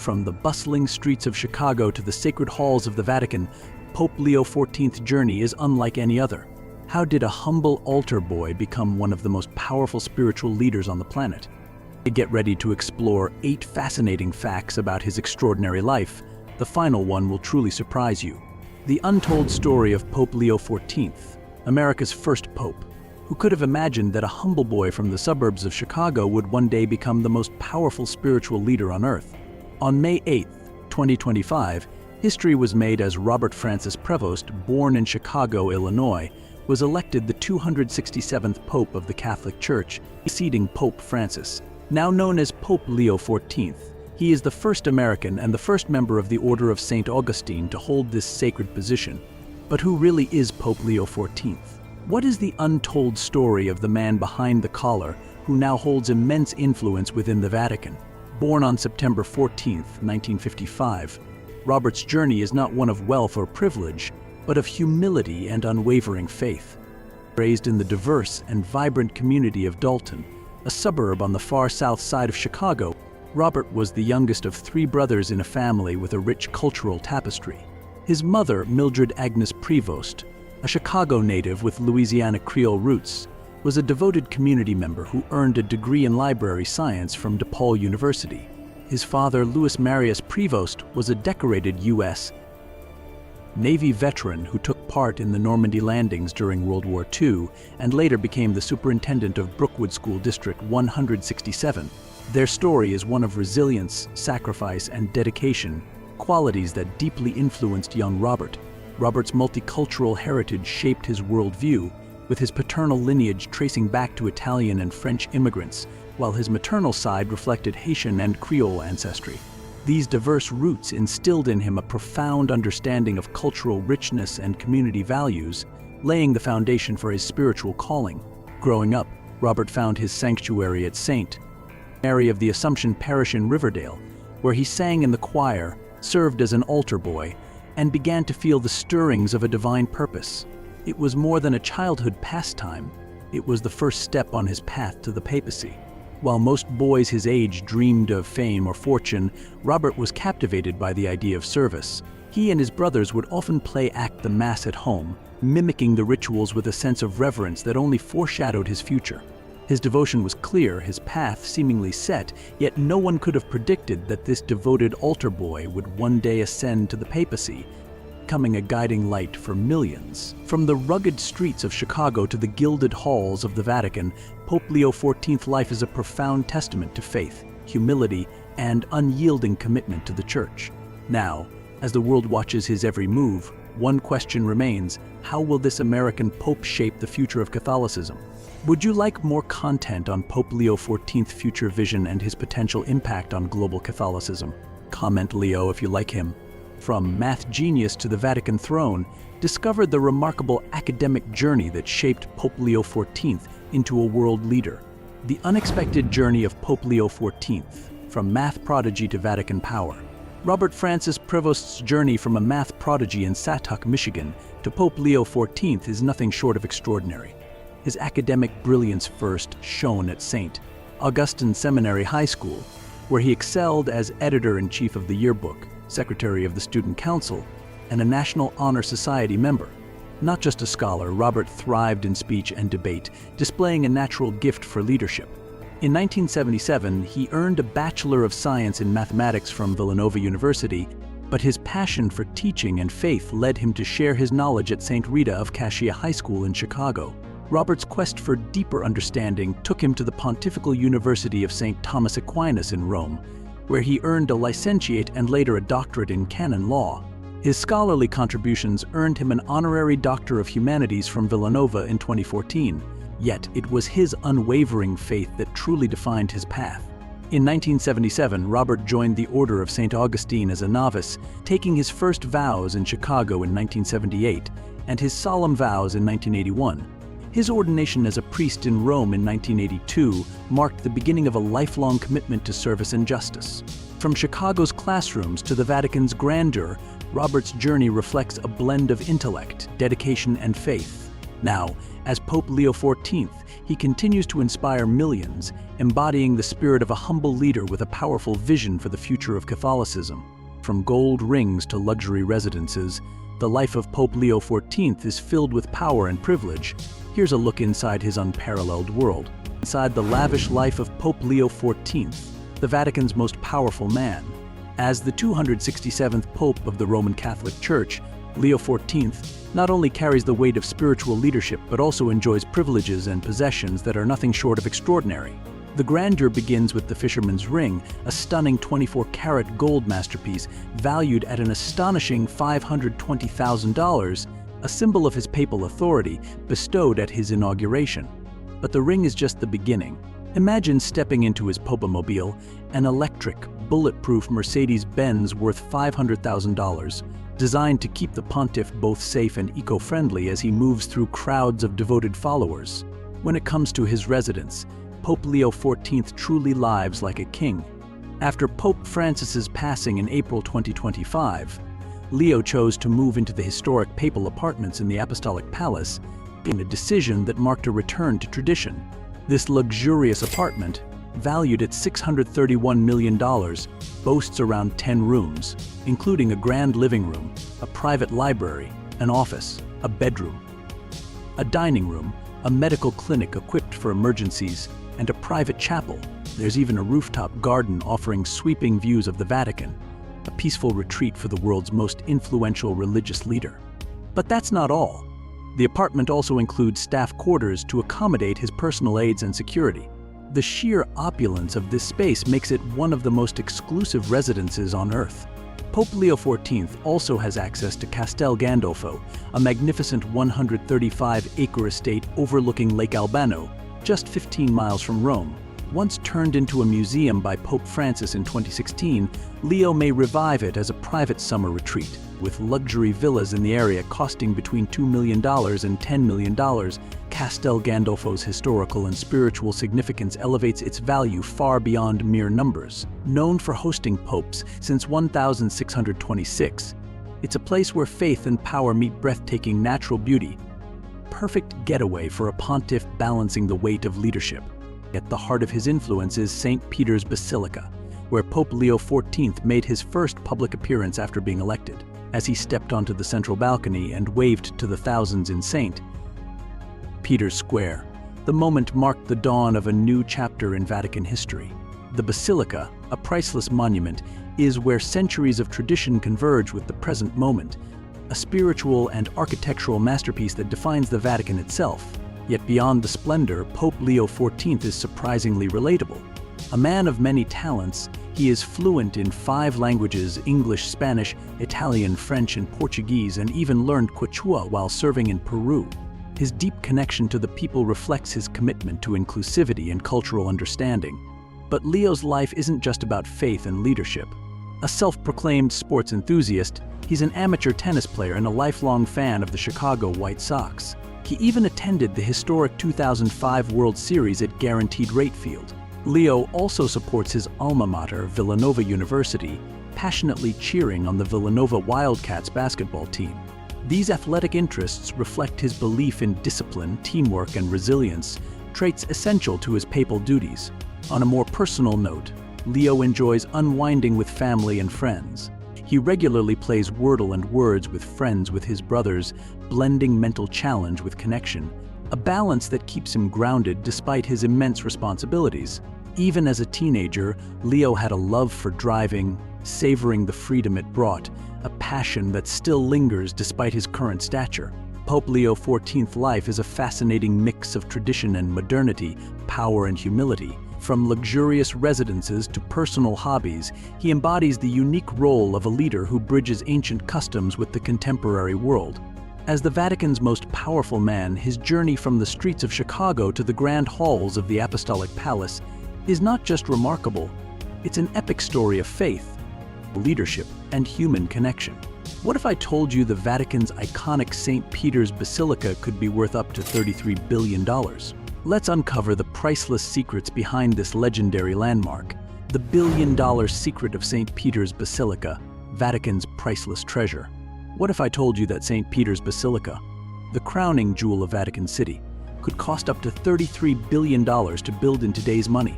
from the bustling streets of Chicago to the sacred halls of the Vatican, Pope Leo XIV's journey is unlike any other. How did a humble altar boy become one of the most powerful spiritual leaders on the planet? Get ready to explore 8 fascinating facts about his extraordinary life. The final one will truly surprise you. The untold story of Pope Leo XIV, America's first pope. Who could have imagined that a humble boy from the suburbs of Chicago would one day become the most powerful spiritual leader on earth? On May 8, 2025, history was made as Robert Francis Prevost, born in Chicago, Illinois, was elected the 267th Pope of the Catholic Church, succeeding Pope Francis. Now known as Pope Leo XIV, he is the first American and the first member of the Order of St. Augustine to hold this sacred position. But who really is Pope Leo XIV? What is the untold story of the man behind the collar who now holds immense influence within the Vatican? Born on September 14, 1955, Robert's journey is not one of wealth or privilege, but of humility and unwavering faith. Raised in the diverse and vibrant community of Dalton, a suburb on the far south side of Chicago, Robert was the youngest of 3 brothers in a family with a rich cultural tapestry. His mother, Mildred Agnes Prevost, a Chicago native with Louisiana Creole roots, was a devoted community member who earned a degree in library science from DePaul University. His father, Louis Marius Prevost, was a decorated U.S. Navy veteran who took part in the Normandy landings during World War II and later became the superintendent of Brookwood School District 167. Their story is one of resilience, sacrifice, and dedication, qualities that deeply influenced young Robert. Robert's multicultural heritage shaped his worldview, with his paternal lineage tracing back to Italian and French immigrants, while his maternal side reflected Haitian and Creole ancestry. These diverse roots instilled in him a profound understanding of cultural richness and community values, laying the foundation for his spiritual calling. Growing up, Robert found his sanctuary at St. Mary of the Assumption Parish in Riverdale, where he sang in the choir, served as an altar boy, and began to feel the stirrings of a divine purpose. It was more than a childhood pastime, it was the first step on his path to the papacy. While most boys his age dreamed of fame or fortune, Robert was captivated by the idea of service. He and his brothers would often play act the Mass at home, mimicking the rituals with a sense of reverence that only foreshadowed his future. His devotion was clear, his path seemingly set, yet no one could have predicted that this devoted altar boy would one day ascend to the papacy, becoming a guiding light for millions. From the rugged streets of Chicago to the gilded halls of the Vatican, Pope Leo XIV's life is a profound testament to faith, humility, and unyielding commitment to the Church. Now, as the world watches his every move, one question remains: how will this American Pope shape the future of Catholicism? Would you like more content on Pope Leo XIV's future vision and his potential impact on global Catholicism? Comment Leo if you like him. From math genius to the Vatican throne, discover the remarkable academic journey that shaped Pope Leo XIV into a world leader. The unexpected journey of Pope Leo XIV, from math prodigy to Vatican power. Robert Francis Prevost's journey from a math prodigy in Sattuck, Michigan, to Pope Leo XIV is nothing short of extraordinary. His academic brilliance first shone at St. Augustine Seminary High School, where he excelled as editor-in-chief of the yearbook, secretary of the student council, and a National Honor Society member. Not just a scholar, Robert thrived in speech and debate, displaying a natural gift for leadership. In 1977, he earned a Bachelor of Science in Mathematics from Villanova University, but his passion for teaching and faith led him to share his knowledge at St. Rita of Cascia High School in Chicago. Robert's quest for deeper understanding took him to the Pontifical University of St. Thomas Aquinas in Rome, where he earned a licentiate and later a doctorate in canon law. His scholarly contributions earned him an honorary Doctor of Humanities from Villanova in 2014, yet it was his unwavering faith that truly defined his path. In 1977, Robert joined the Order of St. Augustine as a novice, taking his first vows in Chicago in 1978 and his solemn vows in 1981. His ordination as a priest in Rome in 1982 marked the beginning of a lifelong commitment to service and justice. From Chicago's classrooms to the Vatican's grandeur, Robert's journey reflects a blend of intellect, dedication, and faith. Now, as Pope Leo XIV, he continues to inspire millions, embodying the spirit of a humble leader with a powerful vision for the future of Catholicism. From gold rings to luxury residences, the life of Pope Leo XIV is filled with power and privilege. Here's a look inside his unparalleled world. Inside the lavish life of Pope Leo XIV, the Vatican's most powerful man. As the 267th Pope of the Roman Catholic Church, Leo XIV not only carries the weight of spiritual leadership but also enjoys privileges and possessions that are nothing short of extraordinary. The grandeur begins with the Fisherman's Ring, a stunning 24-karat gold masterpiece valued at an astonishing $520,000, a symbol of his papal authority bestowed at his inauguration. But the ring is just the beginning. Imagine stepping into his popomobile, an electric, bulletproof Mercedes-Benz worth $500,000, designed to keep the pontiff both safe and eco-friendly as he moves through crowds of devoted followers. When it comes to his residence, Pope Leo XIV truly lives like a king. After Pope Francis's passing in April 2025, Leo chose to move into the historic papal apartments in the Apostolic Palace, in a decision that marked a return to tradition. This luxurious apartment, valued at $631 million, boasts around 10 rooms, including a grand living room, a private library, an office, a bedroom, a dining room, a medical clinic equipped for emergencies, and a private chapel. There's even a rooftop garden offering sweeping views of the Vatican, a peaceful retreat for the world's most influential religious leader. But that's not all. The apartment also includes staff quarters to accommodate his personal aides and security. The sheer opulence of this space makes it one of the most exclusive residences on Earth. Pope Leo XIV also has access to Castel Gandolfo, a magnificent 135-acre estate overlooking Lake Albano, just 15 miles from Rome. Once turned into a museum by Pope Francis in 2016, Leo may revive it as a private summer retreat. With luxury villas in the area costing between $2 million and $10 million, Castel Gandolfo's historical and spiritual significance elevates its value far beyond mere numbers. Known for hosting popes since 1626, it's a place where faith and power meet breathtaking natural beauty. Perfect getaway for a pontiff balancing the weight of leadership. At the heart of his influence is St. Peter's Basilica, where Pope Leo XIV made his first public appearance after being elected. As he stepped onto the central balcony and waved to the thousands in St. Peter's Square, the moment marked the dawn of a new chapter in Vatican history. The Basilica, a priceless monument, is where centuries of tradition converge with the present moment, a spiritual and architectural masterpiece that defines the Vatican itself. Yet beyond the splendor, Pope Leo XIV is surprisingly relatable. A man of many talents, he is fluent in 5 languages: English, Spanish, Italian, French, and Portuguese, and even learned Quechua while serving in Peru. His deep connection to the people reflects his commitment to inclusivity and cultural understanding. But Leo's life isn't just about faith and leadership. A self-proclaimed sports enthusiast, he's an amateur tennis player and a lifelong fan of the Chicago White Sox. He even attended the historic 2005 World Series at Guaranteed Rate Field. Leo also supports his alma mater, Villanova University, passionately cheering on the Villanova Wildcats basketball team. These athletic interests reflect his belief in discipline, teamwork, and resilience, traits essential to his papal duties. On a more personal note, Leo enjoys unwinding with family and friends. He regularly plays Wordle and Words with friends with his brothers, blending mental challenge with connection, a balance that keeps him grounded despite his immense responsibilities. Even as a teenager, Leo had a love for driving, savoring the freedom it brought, a passion that still lingers despite his current stature. Pope Leo XIV's life is a fascinating mix of tradition and modernity, power and humility. From luxurious residences to personal hobbies, he embodies the unique role of a leader who bridges ancient customs with the contemporary world. As the Vatican's most powerful man, his journey from the streets of Chicago to the grand halls of the Apostolic Palace is not just remarkable, it's an epic story of faith, leadership, and human connection. What if I told you the Vatican's iconic St. Peter's Basilica could be worth up to $33 billion? Let's uncover the priceless secrets behind this legendary landmark. The billion-dollar secret of St. Peter's Basilica, Vatican's priceless treasure. What if I told you that St. Peter's Basilica, the crowning jewel of Vatican City, could cost up to $33 billion to build in today's money.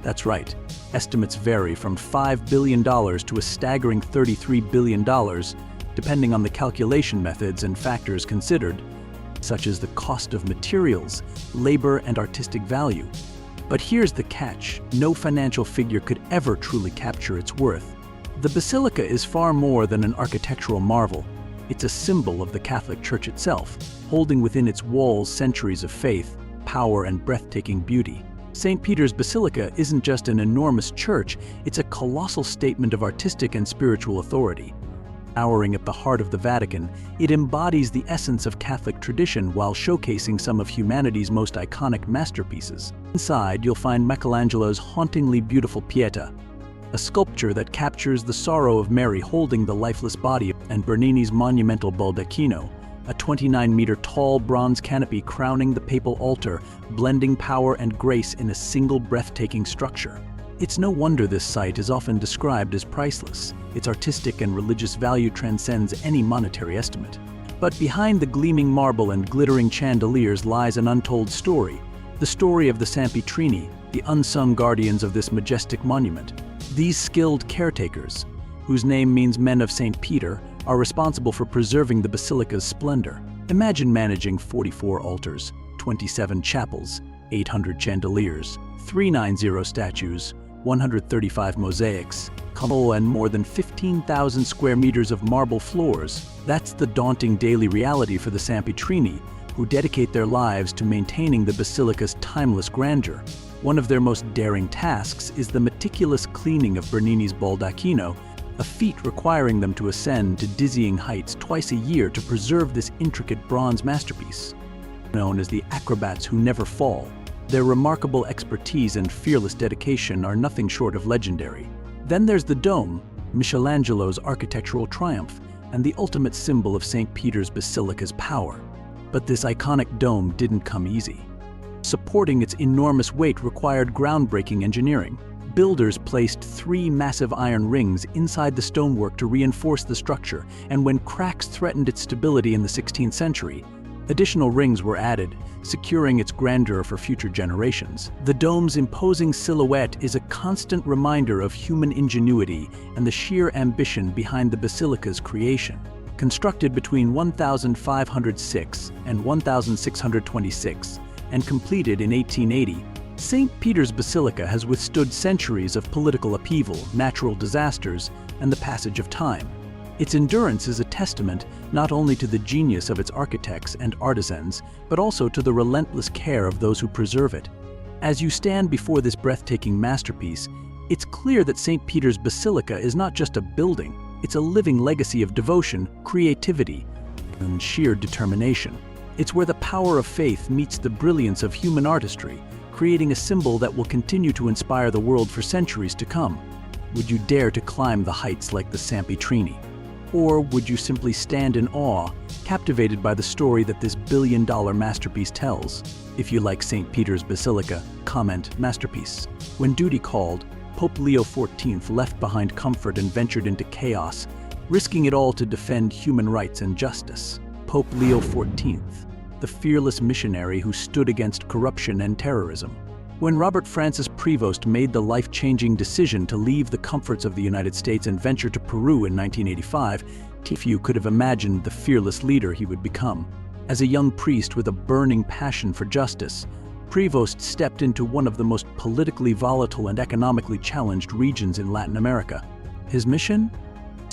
That's right, estimates vary from $5 billion to a staggering $33 billion, depending on the calculation methods and factors considered, such as the cost of materials, labor, and artistic value. But here's the catch: no financial figure could ever truly capture its worth. The basilica is far more than an architectural marvel. It's a symbol of the Catholic Church itself, holding within its walls centuries of faith, power, and breathtaking beauty. St. Peter's Basilica isn't just an enormous church, it's a colossal statement of artistic and spiritual authority. Towering at the heart of the Vatican, it embodies the essence of Catholic tradition while showcasing some of humanity's most iconic masterpieces. Inside, you'll find Michelangelo's hauntingly beautiful Pieta, a sculpture that captures the sorrow of Mary holding the lifeless body, and Bernini's monumental Baldacchino, a 29-meter-tall bronze canopy crowning the papal altar, blending power and grace in a single breathtaking structure. It's no wonder this site is often described as priceless. Its artistic and religious value transcends any monetary estimate. But behind the gleaming marble and glittering chandeliers lies an untold story, the story of the Sempitrini, the unsung guardians of this majestic monument. These skilled caretakers, whose name means men of St. Peter, are responsible for preserving the basilica's splendor. Imagine managing 44 altars, 27 chapels, 800 chandeliers, 390 statues, 135 mosaics, and more than 15,000 square meters of marble floors. That's the daunting daily reality for the Sempitrini, who dedicate their lives to maintaining the basilica's timeless grandeur. One of their most daring tasks is the meticulous cleaning of Bernini's Baldacchino, a feat requiring them to ascend to dizzying heights twice a year to preserve this intricate bronze masterpiece. Known as the acrobats who never fall, their remarkable expertise and fearless dedication are nothing short of legendary. Then there's the dome, Michelangelo's architectural triumph, and the ultimate symbol of St. Peter's Basilica's power. But this iconic dome didn't come easy. Supporting its enormous weight required groundbreaking engineering. Builders placed 3 massive iron rings inside the stonework to reinforce the structure, and when cracks threatened its stability in the 16th century, additional rings were added, securing its grandeur for future generations. The dome's imposing silhouette is a constant reminder of human ingenuity and the sheer ambition behind the basilica's creation. Constructed between 1506 and 1626 and completed in 1880, St. Peter's Basilica has withstood centuries of political upheaval, natural disasters, and the passage of time. Its endurance is a testament not only to the genius of its architects and artisans, but also to the relentless care of those who preserve it. As you stand before this breathtaking masterpiece, it's clear that St. Peter's Basilica is not just a building, it's a living legacy of devotion, creativity, and sheer determination. It's where the power of faith meets the brilliance of human artistry, creating a symbol that will continue to inspire the world for centuries to come. Would you dare to climb the heights like the Sempitrini? Or would you simply stand in awe, captivated by the story that this billion-dollar masterpiece tells? If you like St. Peter's Basilica, comment masterpiece. When duty called, Pope Leo XIV left behind comfort and ventured into chaos, risking it all to defend human rights and justice. Pope Leo XIV, the fearless missionary who stood against corruption and terrorism. When Robert Francis Prevost made the life-changing decision to leave the comforts of the United States and venture to Peru in 1985, few could have imagined the fearless leader he would become. As a young priest with a burning passion for justice, Prevost stepped into one of the most politically volatile and economically challenged regions in Latin America. His mission?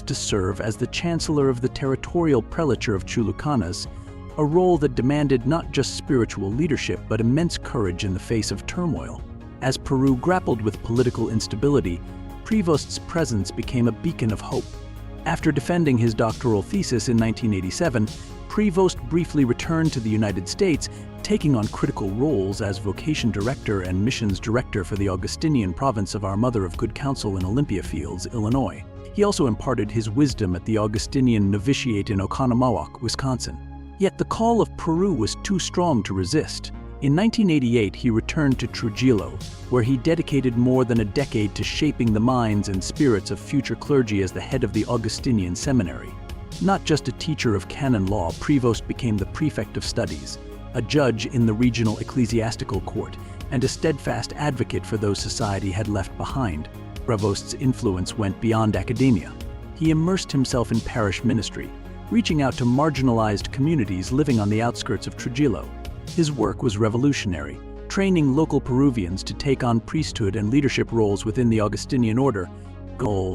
To serve as the Chancellor of the Territorial Prelature of Chulucanas, a role that demanded not just spiritual leadership but immense courage in the face of turmoil. As Peru grappled with political instability, Prevost's presence became a beacon of hope. After defending his doctoral thesis in 1987, Prevost briefly returned to the United States, taking on critical roles as vocation director and missions director for the Augustinian province of Our Mother of Good Counsel in Olympia Fields, Illinois. He also imparted his wisdom at the Augustinian novitiate in Oconomowoc, Wisconsin. Yet the call of Peru was too strong to resist. In 1988, he returned to Trujillo, where he dedicated more than a decade to shaping the minds and spirits of future clergy as the head of the Augustinian Seminary. Not just a teacher of canon law, Prevost became the prefect of studies, a judge in the regional ecclesiastical court, and a steadfast advocate for those society had left behind. Prevost's influence went beyond academia. He immersed himself in parish ministry, reaching out to marginalized communities living on the outskirts of Trujillo. His work was revolutionary, training local Peruvians to take on priesthood and leadership roles within the Augustinian order,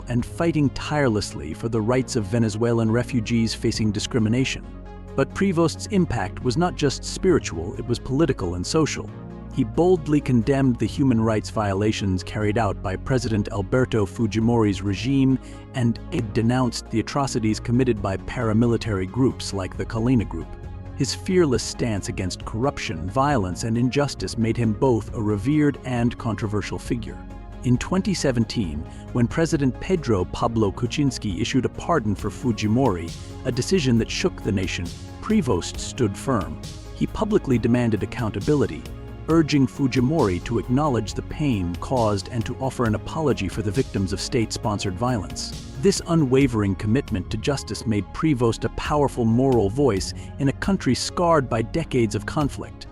and fighting tirelessly for the rights of Venezuelan refugees facing discrimination. But Prevost's impact was not just spiritual, it was political and social. He boldly condemned the human rights violations carried out by President Alberto Fujimori's regime and denounced the atrocities committed by paramilitary groups like the Kalina Group. His fearless stance against corruption, violence, and injustice made him both a revered and controversial figure. In 2017, when President Pedro Pablo Kuczynski issued a pardon for Fujimori, a decision that shook the nation, Prevost stood firm. He publicly demanded accountability, urging Fujimori to acknowledge the pain caused and to offer an apology for the victims of state-sponsored violence. This unwavering commitment to justice made Prevost a powerful moral voice in a country scarred by decades of conflict.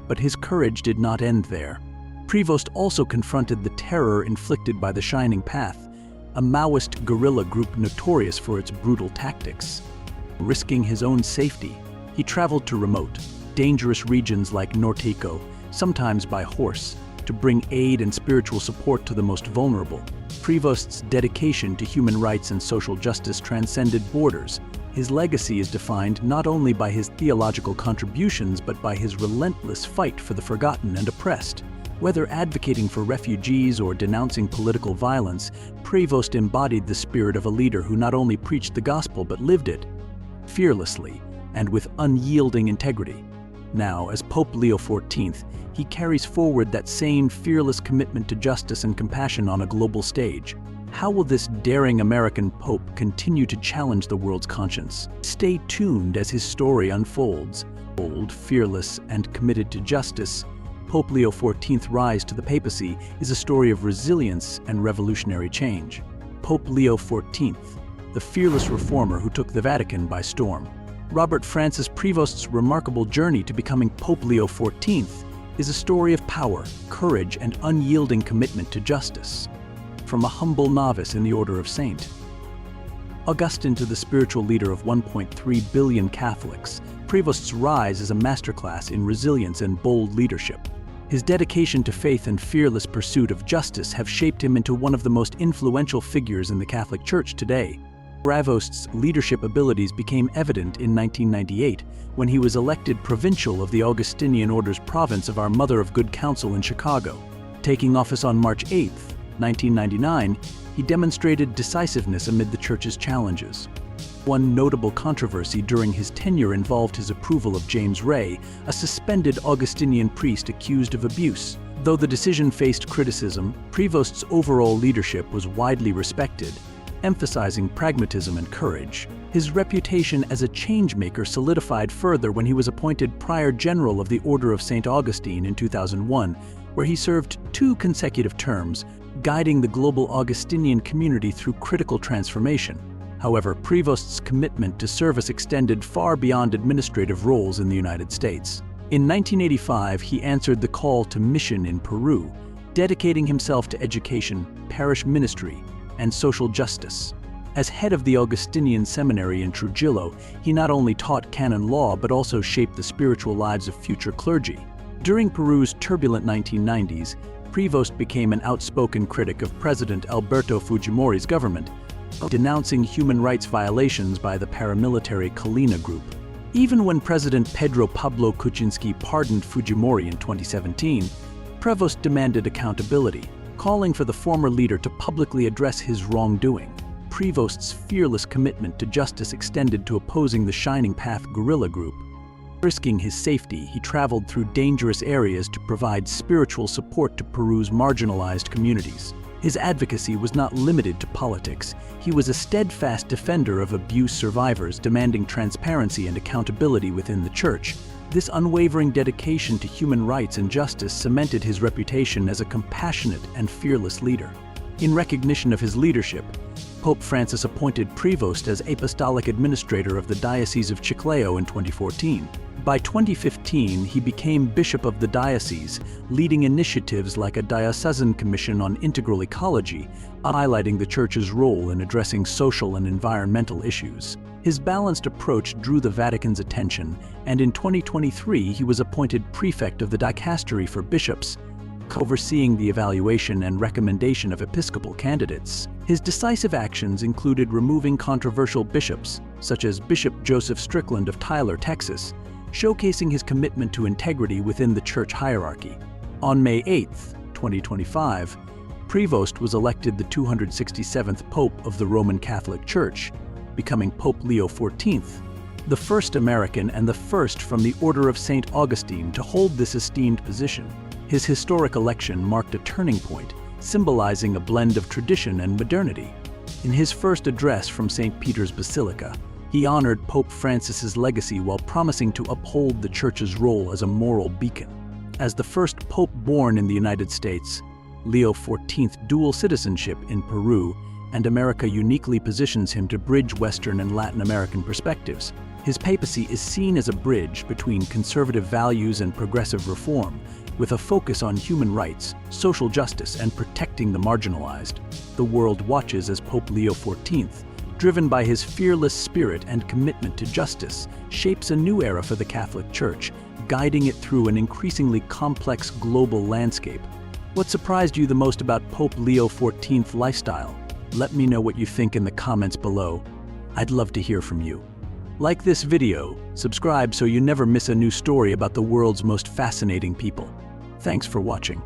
But his courage did not end there. Prevost also confronted the terror inflicted by the Shining Path, a Maoist guerrilla group notorious for its brutal tactics. Risking his own safety, he traveled to remote, dangerous regions like Norteco, sometimes by horse, to bring aid and spiritual support to the most vulnerable. Prevost's dedication to human rights and social justice transcended borders. His legacy is defined not only by his theological contributions but by his relentless fight for the forgotten and oppressed. Whether advocating for refugees or denouncing political violence, Prevost embodied the spirit of a leader who not only preached the gospel but lived it, fearlessly and with unyielding integrity. Now, as Pope Leo XIV, he carries forward that same fearless commitment to justice and compassion on a global stage. How will this daring American Pope continue to challenge the world's conscience? Stay tuned as his story unfolds. Bold, fearless, and committed to justice, Pope Leo XIV's rise to the papacy is a story of resilience and revolutionary change. Pope Leo XIV, the fearless reformer who took the Vatican by storm. Robert Francis Prevost's remarkable journey to becoming Pope Leo XIV is a story of power, courage, and unyielding commitment to justice. From a humble novice in the Order of St. Augustine to the spiritual leader of 1.3 billion Catholics, Prevost's rise is a masterclass in resilience and bold leadership. His dedication to faith and fearless pursuit of justice have shaped him into one of the most influential figures in the Catholic Church today. Prevost's leadership abilities became evident in 1998 when he was elected provincial of the Augustinian Order's province of Our Mother of Good Counsel in Chicago. Taking office on March 8, 1999, he demonstrated decisiveness amid the Church's challenges. One notable controversy during his tenure involved his approval of James Ray, a suspended Augustinian priest accused of abuse. Though the decision faced criticism, Prevost's overall leadership was widely respected, emphasizing pragmatism and courage. His reputation as a changemaker solidified further when he was appointed Prior General of the Order of St. Augustine in 2001, where he served 2 consecutive terms, guiding the global Augustinian community through critical transformation. However, Prevost's commitment to service extended far beyond administrative roles in the United States. In 1985, he answered the call to mission in Peru, dedicating himself to education, parish ministry, and social justice. As head of the Augustinian Seminary in Trujillo, he not only taught canon law but also shaped the spiritual lives of future clergy. During Peru's turbulent 1990s, Prevost became an outspoken critic of President Alberto Fujimori's government, denouncing human rights violations by the paramilitary Kalina Group. Even when President Pedro Pablo Kuczynski pardoned Fujimori in 2017, Prevost demanded accountability, calling for the former leader to publicly address his wrongdoing. Prevost's fearless commitment to justice extended to opposing the Shining Path guerrilla group. Risking his safety, he traveled through dangerous areas to provide spiritual support to Peru's marginalized communities. His advocacy was not limited to politics. He was a steadfast defender of abuse survivors, demanding transparency and accountability within the Church. This unwavering dedication to human rights and justice cemented his reputation as a compassionate and fearless leader. In recognition of his leadership, Pope Francis appointed Prevost as apostolic administrator of the Diocese of Chiclayo in 2014. By 2015, he became bishop of the diocese, leading initiatives like a diocesan commission on integral ecology, highlighting the Church's role in addressing social and environmental issues. His balanced approach drew the Vatican's attention, and in 2023 he was appointed prefect of the dicastery for bishops, overseeing the evaluation and recommendation of episcopal candidates. His decisive actions included removing controversial bishops, such as Bishop Joseph Strickland of Tyler, Texas, showcasing his commitment to integrity within the church hierarchy. On May 8, 2025, Prevost was elected the 267th Pope of the Roman Catholic Church, becoming Pope Leo XIV, the first American and the first from the Order of St. Augustine to hold this esteemed position. His historic election marked a turning point, symbolizing a blend of tradition and modernity. In his first address from St. Peter's Basilica, he honored Pope Francis's legacy while promising to uphold the Church's role as a moral beacon. As the first pope born in the United States, Leo XIV's dual citizenship in Peru and America uniquely positions him to bridge Western and Latin American perspectives. His papacy is seen as a bridge between conservative values and progressive reform, with a focus on human rights, social justice, and protecting the marginalized. The world watches as Pope Leo XIV, driven by his fearless spirit and commitment to justice, shapes a new era for the Catholic Church, guiding it through an increasingly complex global landscape. What surprised you the most about Pope Leo XIV's lifestyle? Let me know what you think in the comments below. I'd love to hear from you. Like this video, subscribe so you never miss a new story about the world's most fascinating people. Thanks for watching.